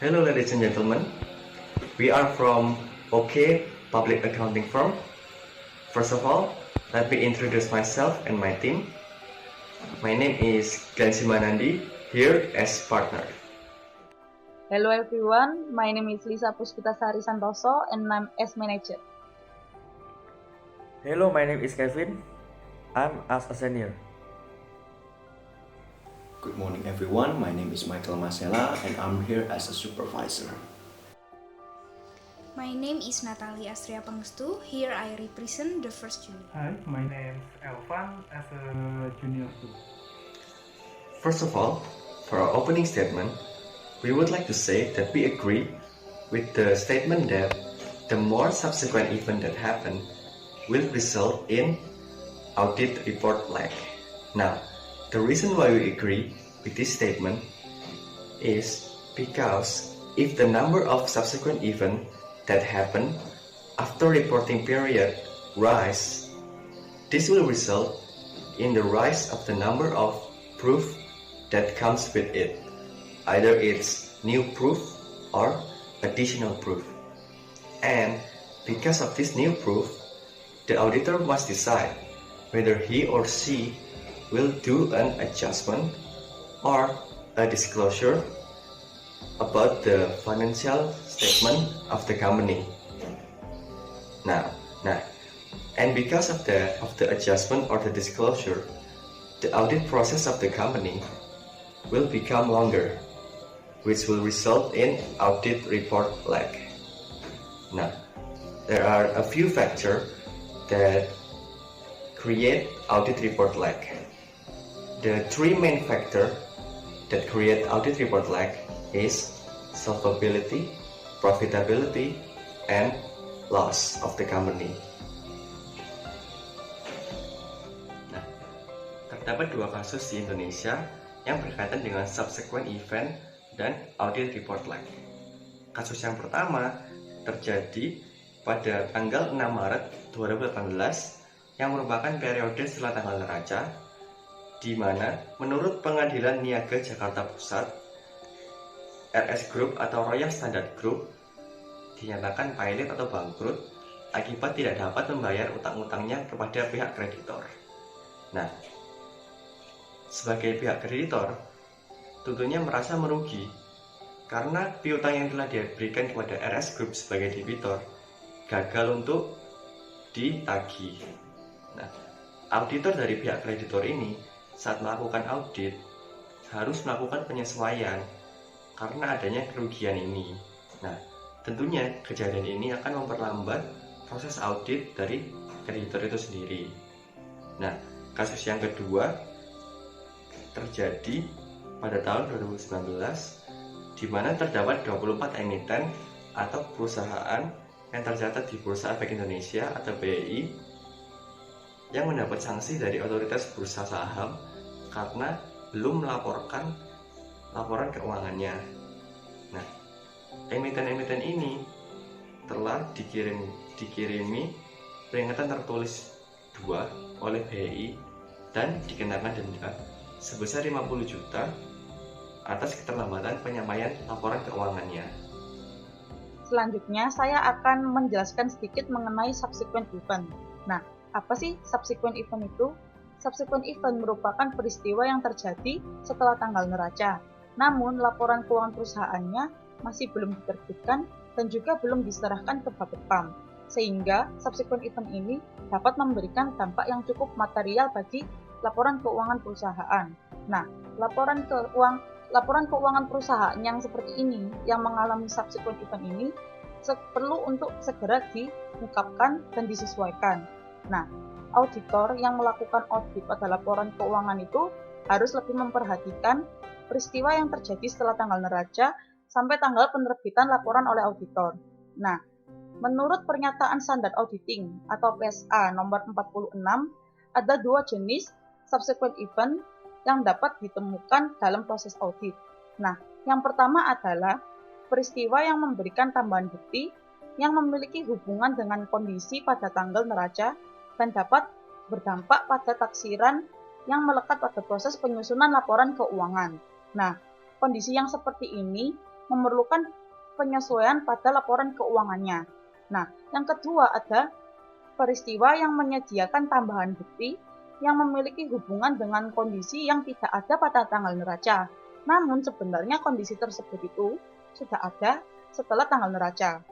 Hello, ladies and gentlemen. We are from OK Public Accounting Firm. First of all, let me introduce myself and my team. My name is Glenn Simanandi, here as partner. Hello everyone, my name is Lisa Puspitasari Santoso and I'm as manager. Hello, my name is Kevin. I'm as a senior. Good morning everyone, my name is Michael Masela and I'm here as a supervisor. My name is Natalie Astria Pangestu. Here I represent the first unit. Hi, my name is Elvan as a junior too. First of all, for our opening statement, we would like to say that we agree with the statement that the more subsequent event that happen will result in audit report lag. Now, the reason why we agree with this statement is because if the number of subsequent events that happen after reporting period rise, this will result in the rise of the number of proof that comes with it. Either it's new proof or additional proof. And because of this new proof, the auditor must decide whether he or she will do an adjustment or a disclosure about the financial statement of the company. And because of the adjustment or the disclosure, the audit process of the company will become longer, which will result in audit report lag. Now, there are a few factors that create audit report lag. The three main factors that create audit report lag is solvability, profitability, and loss of the company. Nah, terdapat dua kasus di Indonesia yang berkaitan dengan subsequent event dan audit report lag. Kasus yang pertama terjadi pada tanggal 6 Maret 2018 yang merupakan periode setelah tanggal neraca, di mana menurut Pengadilan Niaga Jakarta Pusat, RS Group atau Royal Standard Group dinyatakan pailit atau bangkrut akibat tidak dapat membayar utang-utangnya kepada pihak kreditor. Nah, sebagai pihak kreditor, tentunya merasa merugi karena piutang yang telah diberikan kepada RS Group sebagai debitor gagal untuk ditagih. Nah, auditor dari pihak kreditor ini saat melakukan audit harus melakukan penyesuaian karena adanya kerugian ini. Nah, tentunya kejadian ini akan memperlambat proses audit dari kreditor itu sendiri. Nah, kasus yang kedua terjadi pada tahun 2019 di mana terdapat 24 emiten atau perusahaan yang tercatat di Bursa Efek Indonesia atau BEI yang mendapat sanksi dari otoritas bursa saham karena belum melaporkan laporan keuangannya. Nah, emiten-emiten ini telah dikirimi peringatan tertulis 2 oleh BEI dan dikenakan denda sebesar 50 juta atas keterlambatan penyampaian laporan keuangannya. Selanjutnya saya akan menjelaskan sedikit mengenai subsequent event. Nah, apa sih subsequent event itu? Subsequent event merupakan peristiwa yang terjadi setelah tanggal neraca, namun laporan keuangan perusahaannya masih belum diterbitkan dan juga belum diserahkan ke Bapepam, sehingga subsequent event ini dapat memberikan dampak yang cukup material bagi laporan keuangan perusahaan. Nah, laporan keuangan perusahaan yang seperti ini, yang mengalami subsequent event ini, perlu untuk segera diungkapkan dan disesuaikan. Nah, auditor yang melakukan audit pada laporan keuangan itu harus lebih memperhatikan peristiwa yang terjadi setelah tanggal neraca sampai tanggal penerbitan laporan oleh auditor. Nah, menurut pernyataan standar auditing atau PSA nomor 46, ada dua jenis subsequent event yang dapat ditemukan dalam proses audit. Nah, yang pertama adalah peristiwa yang memberikan tambahan bukti yang memiliki hubungan dengan kondisi pada tanggal neraca dan dapat berdampak pada taksiran yang melekat pada proses penyusunan laporan keuangan. Nah, kondisi yang seperti ini memerlukan penyesuaian pada laporan keuangannya. Nah, yang kedua ada peristiwa yang menyediakan tambahan bukti yang memiliki hubungan dengan kondisi yang tidak ada pada tanggal neraca. Namun sebenarnya kondisi tersebut itu sudah ada setelah tanggal neraca.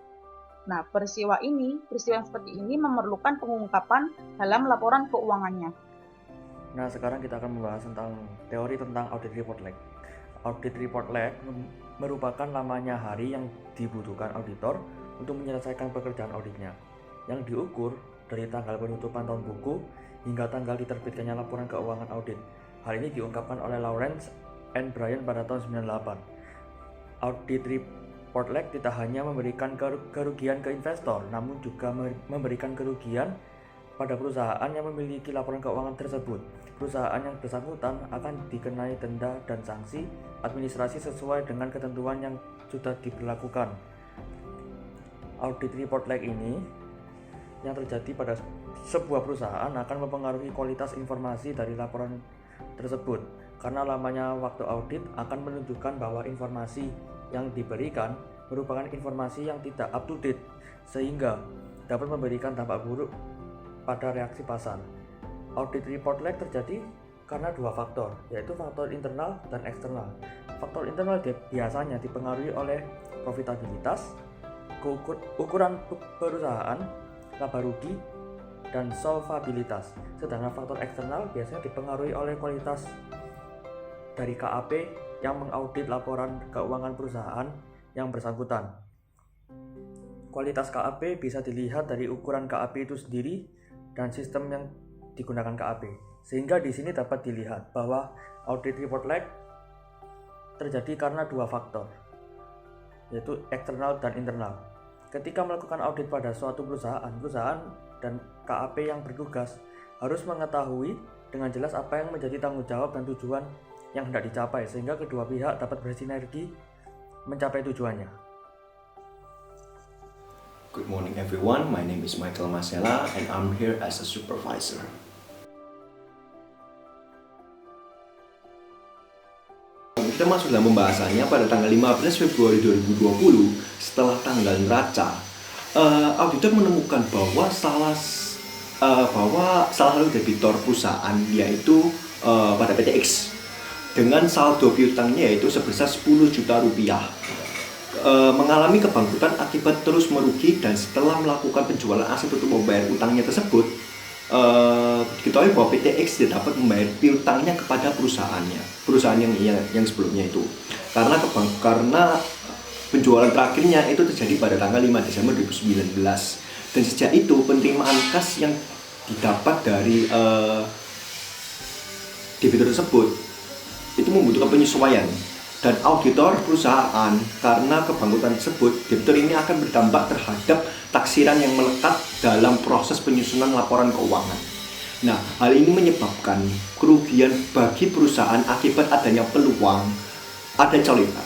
Nah, peristiwa yang seperti ini memerlukan pengungkapan dalam laporan keuangannya. Nah, sekarang kita akan membahas tentang teori tentang audit report lag. Audit report lag merupakan lamanya hari yang dibutuhkan auditor untuk menyelesaikan pekerjaan auditnya, yang diukur dari tanggal penutupan tahun buku hingga tanggal diterbitkannya laporan keuangan audit. Hal ini diungkapkan oleh Lawrence and Bryan pada tahun 98. Audit report lag tidak hanya memberikan kerugian ke investor, namun juga memberikan kerugian pada perusahaan yang memiliki laporan keuangan tersebut. Perusahaan yang bersangkutan akan dikenai denda dan sanksi administrasi sesuai dengan ketentuan yang sudah diberlakukan. Audit report lag ini yang terjadi pada sebuah perusahaan akan mempengaruhi kualitas informasi dari laporan tersebut, karena lamanya waktu audit akan menunjukkan bahwa informasi yang diberikan merupakan informasi yang tidak up to date, sehingga dapat memberikan dampak buruk pada reaksi pasar. Audit report lag terjadi karena dua faktor, yaitu faktor internal dan eksternal. Faktor internal biasanya dipengaruhi oleh profitabilitas, ukuran perusahaan, laba rugi, dan solvabilitas. Sedangkan faktor eksternal biasanya dipengaruhi oleh kualitas dari KAP yang mengaudit laporan keuangan perusahaan yang bersangkutan. Kualitas KAP bisa dilihat dari ukuran KAP itu sendiri dan sistem yang digunakan KAP. Sehingga di sini dapat dilihat bahwa audit report lag terjadi karena dua faktor, yaitu eksternal dan internal. Ketika melakukan audit pada suatu perusahaan dan KAP yang bertugas harus mengetahui dengan jelas apa yang menjadi tanggung jawab dan tujuan yang hendak dicapai, sehingga kedua pihak dapat bersinergi mencapai tujuannya. Good morning everyone, my name is Michael Masela and I'm here as a supervisor. Kita masuk dalam pembahasannya pada tanggal 15 Februari 2020 setelah tanggal neraca. Auditor menemukan bahwa salah satu debitor perusahaan yaitu pada PT X dengan saldo piutangnya yaitu sebesar 10 juta rupiah mengalami kebangkrutan akibat terus merugi, dan setelah melakukan penjualan aset untuk membayar utangnya tersebut diketahui bahwa PT X tidak dapat membayar piutangnya kepada perusahaan yang sebelumnya itu karena penjualan terakhirnya itu terjadi pada tanggal 5 Desember 2019, dan sejak itu penerimaan kas yang didapat dari debitur tersebut itu membutuhkan penyesuaian, dan auditor perusahaan karena kebangkrutan tersebut, debitur ini akan berdampak terhadap taksiran yang melekat dalam proses penyusunan laporan keuangan. Nah, hal ini menyebabkan kerugian bagi perusahaan akibat adanya peluang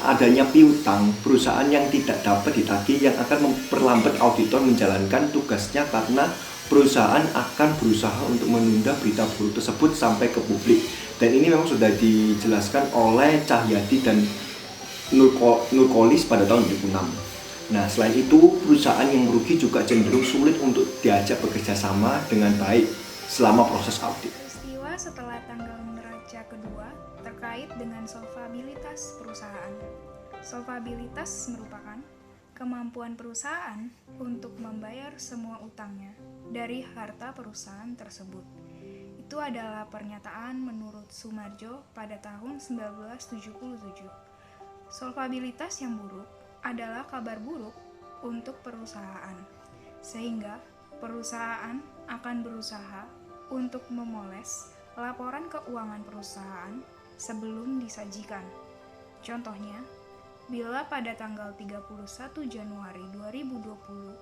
adanya piutang perusahaan yang tidak dapat ditagih, yang akan memperlambat auditor menjalankan tugasnya karena perusahaan akan berusaha untuk menunda berita buruk tersebut sampai ke publik. Dan ini memang sudah dijelaskan oleh Cahyadi dan Nurkolis pada tahun 2006. Nah, selain itu, perusahaan yang merugi juga cenderung sulit untuk diajak bekerja sama dengan baik selama proses audit. Peristiwa setelah tanggal neraca kedua terkait dengan solvabilitas perusahaan. Solvabilitas merupakan kemampuan perusahaan untuk membayar semua utangnya dari harta perusahaan tersebut. Itu adalah pernyataan menurut Sumarjo pada tahun 1977. Solvabilitas yang buruk adalah kabar buruk untuk perusahaan, sehingga perusahaan akan berusaha untuk memoles laporan keuangan perusahaan sebelum disajikan. Contohnya, bila pada tanggal 31 Januari 2020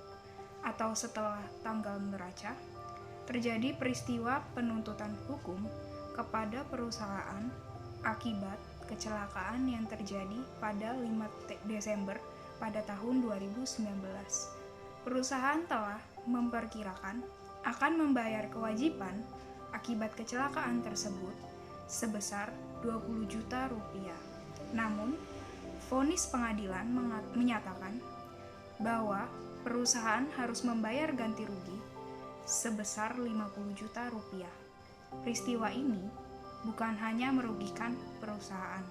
atau setelah tanggal neraca terjadi peristiwa penuntutan hukum kepada perusahaan akibat kecelakaan yang terjadi pada 5 Desember pada tahun 2019. Perusahaan telah memperkirakan akan membayar kewajiban akibat kecelakaan tersebut sebesar 20 juta rupiah. Namun, vonis pengadilan menyatakan bahwa perusahaan harus membayar ganti rugi sebesar 50 juta rupiah. Peristiwa ini bukan hanya merugikan perusahaan,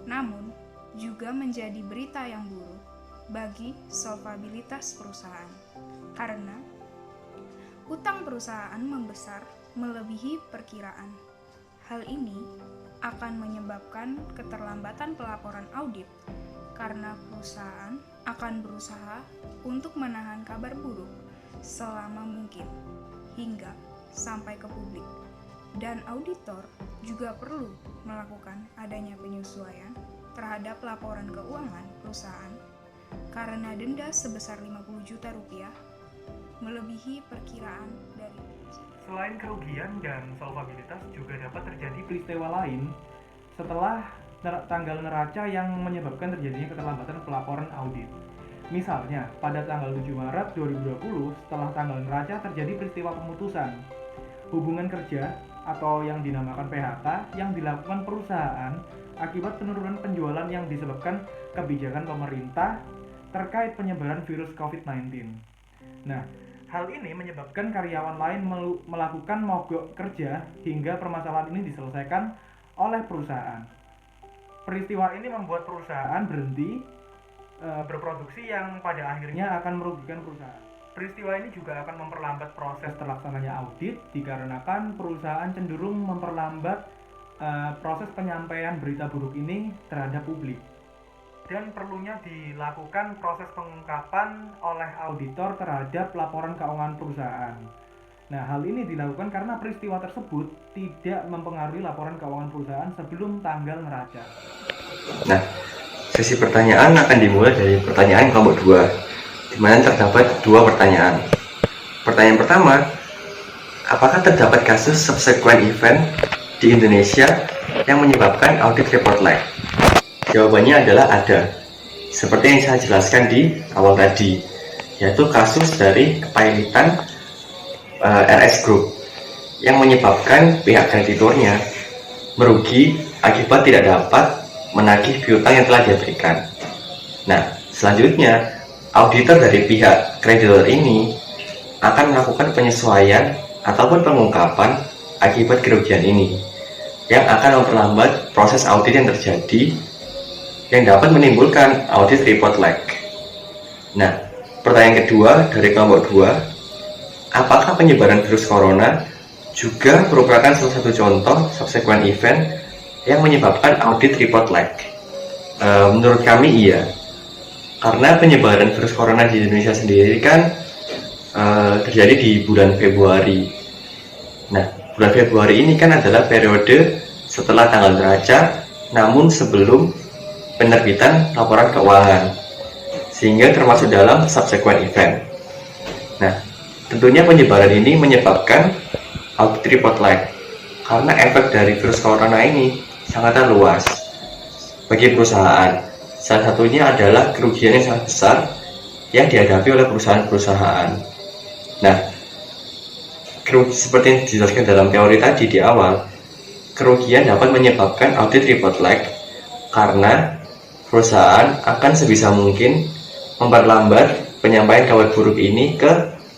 namun juga menjadi berita yang buruk bagi solvabilitas perusahaan, karena utang perusahaan membesar melebihi perkiraan. Hal ini akan menyebabkan keterlambatan pelaporan audit karena perusahaan akan berusaha untuk menahan kabar buruk selama mungkin hingga sampai ke publik. Dan auditor juga perlu melakukan adanya penyesuaian terhadap laporan keuangan perusahaan karena denda sebesar 50 juta rupiah melebihi perkiraan dari Selain kerugian dan solvabilitas, juga dapat terjadi peristiwa lain setelah tanggal neraca yang menyebabkan terjadinya keterlambatan pelaporan audit. Misalnya, pada tanggal 7 Maret 2020, setelah tanggal neraca terjadi peristiwa pemutusan hubungan kerja atau yang dinamakan PHK yang dilakukan perusahaan akibat penurunan penjualan yang disebabkan kebijakan pemerintah terkait penyebaran virus COVID-19. Nah, hal ini menyebabkan karyawan lain melakukan mogok kerja hingga permasalahan ini diselesaikan oleh perusahaan. Peristiwa ini membuat perusahaan berhenti berproduksi yang pada akhirnya akan merugikan perusahaan. Peristiwa ini juga akan memperlambat proses terlaksananya audit dikarenakan perusahaan cenderung memperlambat proses penyampaian berita buruk ini terhadap publik. Dan perlunya dilakukan proses pengungkapan oleh auditor terhadap laporan keuangan perusahaan. Nah, hal ini dilakukan karena peristiwa tersebut tidak mempengaruhi laporan keuangan perusahaan sebelum tanggal neraca. Nah, sesi pertanyaan akan dimulai dari pertanyaan kelompok 2, di mana terdapat 2 pertanyaan. Pertanyaan pertama, apakah terdapat kasus subsequent event di Indonesia yang menyebabkan audit report lag? Jawabannya adalah ada, seperti yang saya jelaskan di awal tadi, yaitu kasus dari kepailitan RS Group yang menyebabkan pihak krediturnya merugi akibat tidak dapat menagih piutang yang telah dia berikan. Nah, selanjutnya auditor dari pihak kreditor ini akan melakukan penyesuaian ataupun pengungkapan akibat kerugian ini yang akan memperlambat proses audit yang terjadi yang dapat menimbulkan audit report lag. Nah, pertanyaan kedua dari kelompok 2, apakah penyebaran virus corona juga merupakan salah satu contoh subsequent event yang menyebabkan audit report lag? Menurut kami iya, karena penyebaran virus corona di Indonesia sendiri kan terjadi di bulan Februari. Nah, bulan Februari ini kan adalah periode setelah tanggal neraca, namun sebelum penerbitan laporan keuangan, sehingga termasuk dalam subsequent event. Nah, tentunya penyebaran ini menyebabkan audit report lag, karena efek dari virus corona ini sangatlah luas bagi perusahaan. Salah satunya adalah kerugian yang sangat besar yang dihadapi oleh perusahaan-perusahaan. Nah, seperti yang dijelaskan dalam teori tadi di awal, kerugian dapat menyebabkan audit report lag karena perusahaan akan sebisa mungkin memperlambat penyampaian kabar buruk ini ke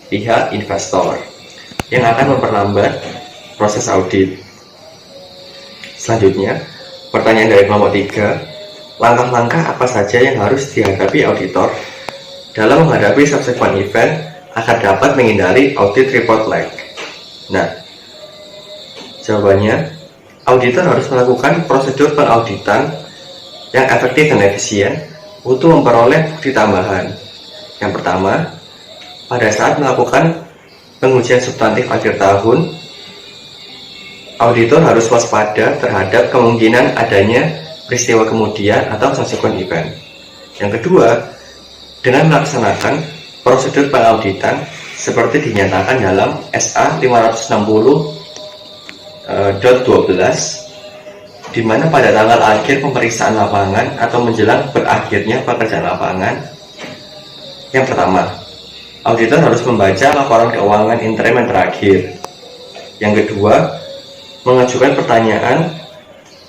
pihak investor yang akan memperlambat proses audit. Selanjutnya, pertanyaan dari kelompok 3, langkah-langkah apa saja yang harus dihadapi auditor dalam menghadapi subsequent event agar dapat menghindari audit report lag? Nah, jawabannya, auditor harus melakukan prosedur pengauditan yang efektif dan efisien untuk memperoleh bukti tambahan. Yang pertama, pada saat melakukan pengujian substantif akhir tahun, auditor harus waspada terhadap kemungkinan adanya peristiwa kemudian atau subsequent event. Yang kedua, dengan melaksanakan prosedur pengauditan seperti dinyatakan dalam SA 560.12, di mana pada tanggal akhir pemeriksaan lapangan atau menjelang berakhirnya pekerjaan lapangan. Yang pertama, auditor harus membaca laporan keuangan interim yang terakhir. Yang kedua, mengajukan pertanyaan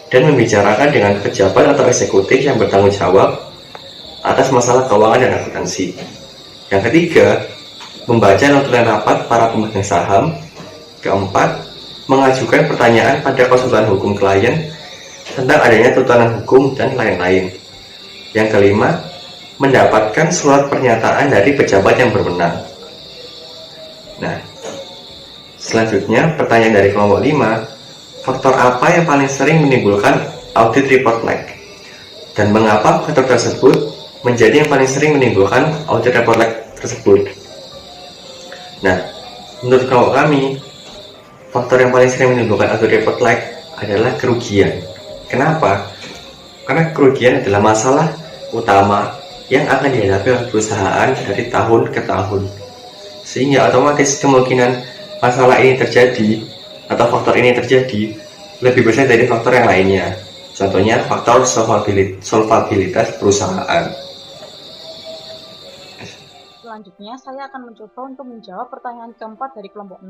dan membicarakan dengan pejabat atau eksekutif yang bertanggung jawab atas masalah keuangan dan akuntansi. Yang ketiga, membaca notulen rapat para pemegang saham. Keempat, mengajukan pertanyaan pada konsultan hukum klien tentang adanya tuntutan hukum dan lain-lain. Yang kelima, mendapatkan surat pernyataan dari pejabat yang berwenang. Nah, selanjutnya pertanyaan dari kelompok 5, faktor apa yang paling sering menimbulkan audit report lag? Dan mengapa faktor tersebut menjadi yang paling sering menimbulkan audit report lag tersebut? Nah, menurut kelompok kami, faktor yang paling sering menimbulkan audit report lag adalah kerugian. Kenapa? Karena kerugian adalah masalah utama yang akan dihadapi oleh perusahaan dari tahun ke tahun. Sehingga otomatis kemungkinan masalah ini terjadi atau faktor ini terjadi lebih besar dari faktor yang lainnya. Contohnya faktor solvabilitas perusahaan. Selanjutnya, saya akan mencoba untuk menjawab pertanyaan keempat dari kelompok 6.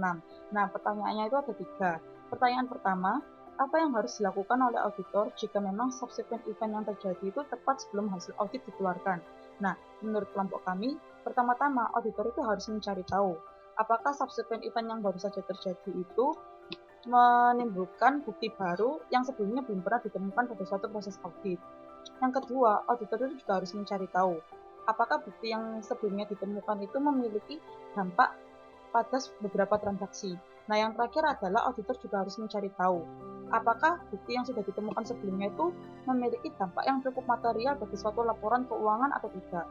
Nah, pertanyaannya itu ada 3. Pertanyaan pertama, apa yang harus dilakukan oleh auditor jika memang subsequent event yang terjadi itu tepat sebelum hasil audit dikeluarkan? Nah, menurut kelompok kami, pertama-tama auditor itu harus mencari tahu apakah subsequent event yang baru saja terjadi itu menimbulkan bukti baru yang sebelumnya belum pernah ditemukan pada suatu proses audit. Yang kedua, auditor itu juga harus mencari tahu apakah bukti yang sebelumnya ditemukan itu memiliki dampak pada beberapa transaksi. Nah, yang terakhir adalah auditor juga harus mencari tahu apakah bukti yang sudah ditemukan sebelumnya itu memiliki dampak yang cukup material bagi suatu laporan keuangan atau tidak.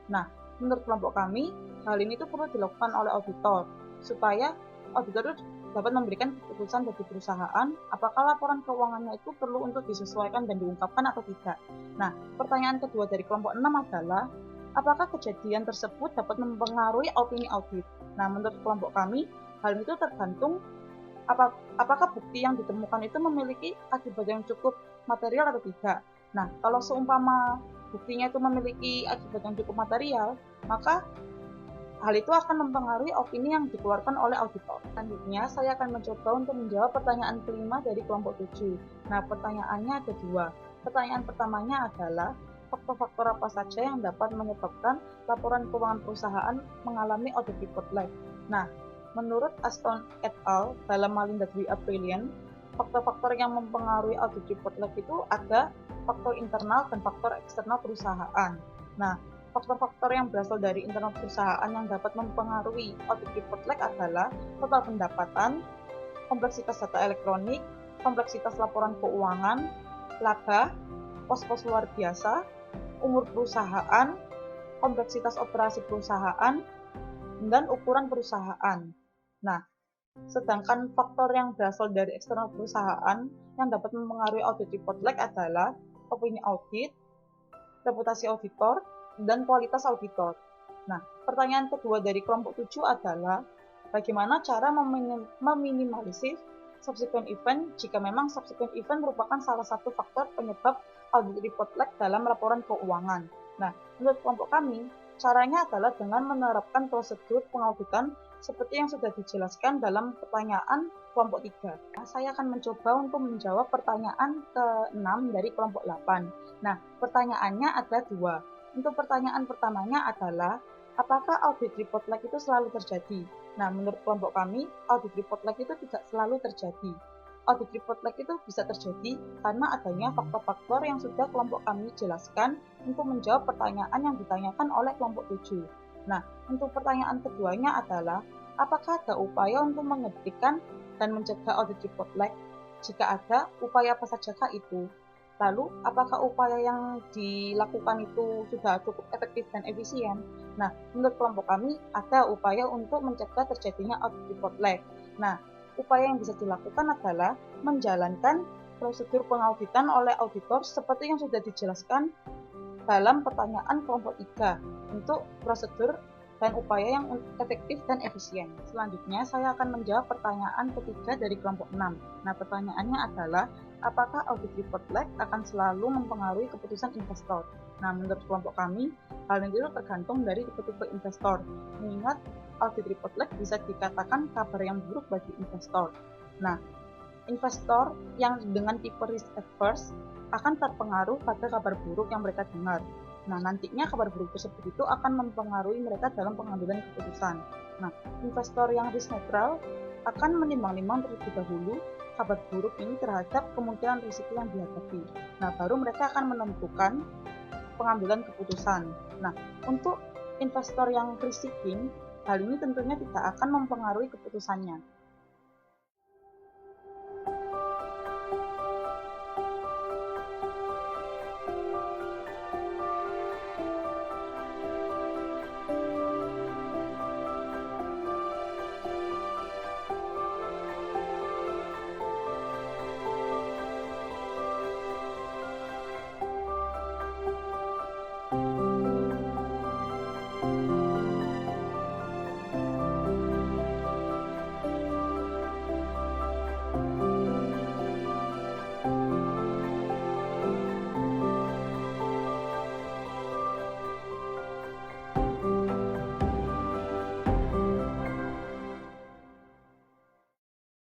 Nah, menurut kelompok kami, hal ini itu perlu dilakukan oleh auditor supaya auditor dapat memberikan keputusan bagi perusahaan apakah laporan keuangannya itu perlu untuk disesuaikan dan diungkapkan atau tidak. Nah, pertanyaan kedua dari kelompok 6 adalah apakah kejadian tersebut dapat mempengaruhi opini audit? Nah, menurut kelompok kami, hal itu tergantung apakah bukti yang ditemukan itu memiliki akibat yang cukup material atau tidak. Nah, kalau seumpama buktinya itu memiliki akibat yang cukup material, maka hal itu akan mempengaruhi opini yang dikeluarkan oleh auditor. Selanjutnya, saya akan mencoba untuk menjawab pertanyaan kelima dari kelompok 7. Nah, pertanyaannya ada 2. Pertanyaan pertamanya adalah, faktor-faktor apa saja yang dapat menyebabkan laporan keuangan perusahaan mengalami audit report lag? Nah, menurut Aston et al. Dalam Malin that We Are Brilliant, faktor-faktor yang mempengaruhi audit report lag itu ada faktor internal dan faktor eksternal perusahaan. Nah, faktor-faktor yang berasal dari internal perusahaan yang dapat mempengaruhi audit report lag adalah total pendapatan, kompleksitas data elektronik, kompleksitas laporan keuangan, laba, pos-pos luar biasa, umur perusahaan, kompleksitas operasi perusahaan, dan ukuran perusahaan. Nah, sedangkan faktor yang berasal dari eksternal perusahaan yang dapat mempengaruhi audit report lag adalah opini audit, reputasi auditor, dan kualitas auditor. Nah, pertanyaan kedua dari kelompok 7 adalah bagaimana cara meminimalisir subsequent event jika memang subsequent event merupakan salah satu faktor penyebab audit report lag dalam laporan keuangan. Nah, menurut kelompok kami, caranya adalah dengan menerapkan prosedur pengauditan seperti yang sudah dijelaskan dalam pertanyaan kelompok 3. Nah, saya akan mencoba untuk menjawab pertanyaan ke-6 dari kelompok 8. Nah, pertanyaannya ada 2. Untuk pertanyaan pertamanya adalah, apakah audit report lag itu selalu terjadi? Nah, menurut kelompok kami, audit report lag itu tidak selalu terjadi. Audit report lag itu bisa terjadi karena adanya faktor-faktor yang sudah kelompok kami jelaskan untuk menjawab pertanyaan yang ditanyakan oleh kelompok 7. Nah, untuk pertanyaan keduanya adalah, apakah ada upaya untuk menghentikan dan mencegah audit report lag? Jika ada, upaya apa sajakah itu? Lalu, apakah upaya yang dilakukan itu sudah cukup efektif dan efisien? Nah, menurut kelompok kami, ada upaya untuk mencegah terjadinya audit report lag. Nah, upaya yang bisa dilakukan adalah menjalankan prosedur pengauditan oleh auditor seperti yang sudah dijelaskan dalam pertanyaan kelompok 3 untuk prosedur dan upaya yang efektif dan efisien. Selanjutnya, saya akan menjawab pertanyaan ketiga dari kelompok 6. Nah, pertanyaannya adalah, apakah audit report lag akan selalu mempengaruhi keputusan investor? Nah, menurut kelompok kami, hal itu tergantung dari tipe-tipe investor. Mengingat audit report lag bisa dikatakan kabar yang buruk bagi investor. Nah, investor yang dengan tipe risk adverse akan terpengaruh pada kabar buruk yang mereka dengar. Nah, nantinya kabar buruk tersebut itu akan mempengaruhi mereka dalam pengambilan keputusan. Nah, investor yang risk neutral akan menimbang-nimbang terlebih dahulu kabar buruk ini terhadap kemungkinan risiko yang dihadapi. Nah, baru mereka akan menentukan pengambilan keputusan. Nah, untuk investor yang risk seeking, hal ini tentunya tidak akan mempengaruhi keputusannya.